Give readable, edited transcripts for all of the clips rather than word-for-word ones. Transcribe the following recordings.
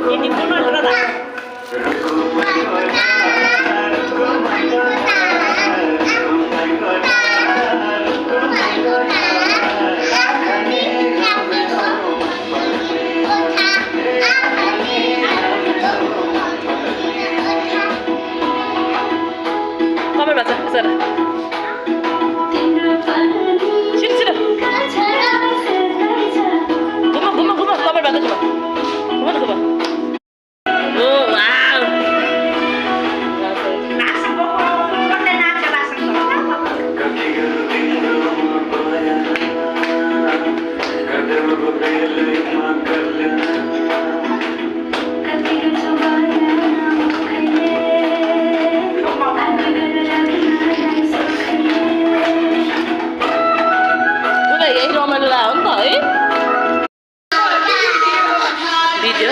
Ini pun ada. Kamu baca, besar. Sini. Guma, kamu baca coba. Guma. Oh, wow. Video.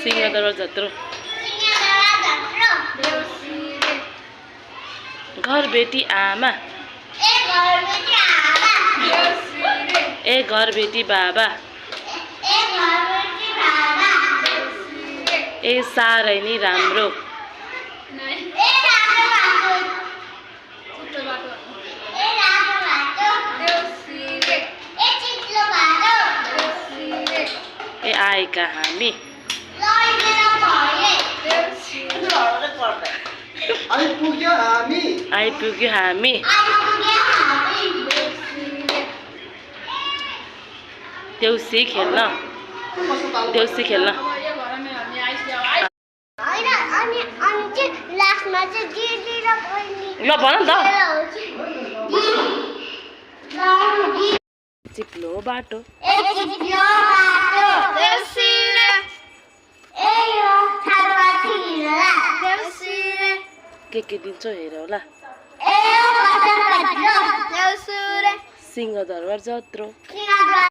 Singha Durbar जत्रो घर बेटी आमा ए घर बेटी बाबा ए साह्रै नै राम्रो ए आएका हामी आइपुग्यो हामी देउसी खेल्न ल भन त चिप्लो बाटो के दिन्छ हेर होला सिंहदरबार जत्रो